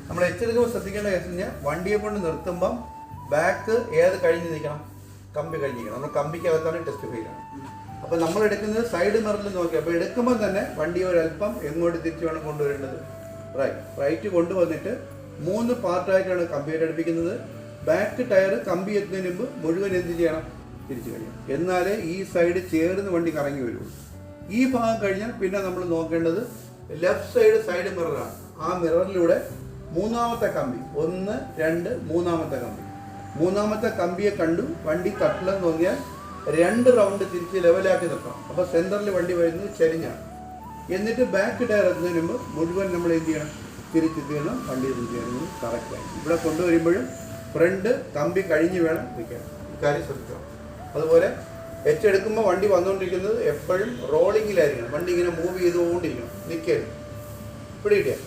നമ്മൾ എച്ച് എടുക്കുമ്പോൾ ശ്രദ്ധിക്കേണ്ട കേസ് കഴിഞ്ഞാൽ വണ്ടിയെ കൊണ്ട് നിർത്തുമ്പം ബാക്ക് ഏത് കഴിഞ്ഞ് നിൽക്കണം, കമ്പി കഴിഞ്ഞിരിക്കണം. നമ്മൾ കമ്പിക്കകത്താണ് ടെസ്റ്റ് ചെയ്യണം. അപ്പോൾ നമ്മൾ എടുക്കുന്നത് സൈഡ് മിററിൽ നോക്കി. അപ്പോൾ എടുക്കുമ്പോൾ തന്നെ വണ്ടി ഒരല്പം എങ്ങോട്ട് തിരിച്ച് വേണം കൊണ്ടുവരേണ്ടത്, റൈറ്റ് കൊണ്ടുവന്നിട്ട് 3 പാർട്ടായിട്ടാണ് കമ്പിയായിട്ട് അടുപ്പിക്കുന്നത്. ബാക്ക് ടയർ കമ്പി എത്തുന്നതിന് മുമ്പ് മുഴുവൻ എന്ത് ചെയ്യണം, തിരിച്ചു കഴിയണം. എന്നാലേ ഈ സൈഡ് ചേർന്ന് വണ്ടി കറങ്ങി വരുള്ളൂ. ഈ ഭാഗം കഴിഞ്ഞാൽ പിന്നെ നമ്മൾ നോക്കേണ്ടത് ലെഫ്റ്റ് സൈഡ് മിററാണ്. ആ മിററിലൂടെ 3ാമത്തെ കമ്പി 1, 2, 3ാമത്തെ കമ്പി, 3ാമത്തെ കമ്പിയെ കണ്ടു വണ്ടി തട്ടിലെന്ന് തോന്നിയാൽ 2 റൗണ്ട് തിരിച്ച് ലെവലാക്കി നിർത്തണം. അപ്പോൾ സെൻറ്ററിൽ വണ്ടി വരുന്നത് ചരിഞ്ഞാണ്. എന്നിട്ട് ബാക്ക് ടയർ എത്തുന്നതിന് മുമ്പ് മുഴുവൻ നമ്മൾ എന്ത് ചെയ്യണം, തിരിച്ച് തീരണം. വണ്ടി തിരിച്ചു കറക്റ്റായി ഇവിടെ കൊണ്ടുവരുമ്പോഴും ഫ്രണ്ട് കമ്പി കഴിഞ്ഞ് വേണം നിൽക്കാൻ. ഇക്കാര്യം ശ്രദ്ധിക്കണം. അതുപോലെ എച്ച് എടുക്കുമ്പോൾ വണ്ടി വന്നുകൊണ്ടിരിക്കുന്നത് എപ്പോഴും റോളിങ്ങിലായിരിക്കണം. വണ്ടി ഇങ്ങനെ മൂവ് ചെയ്തുകൊണ്ടിരിക്കണം, നിൽക്കരുത്. ഇവിടെ കിട്ടിയാൽ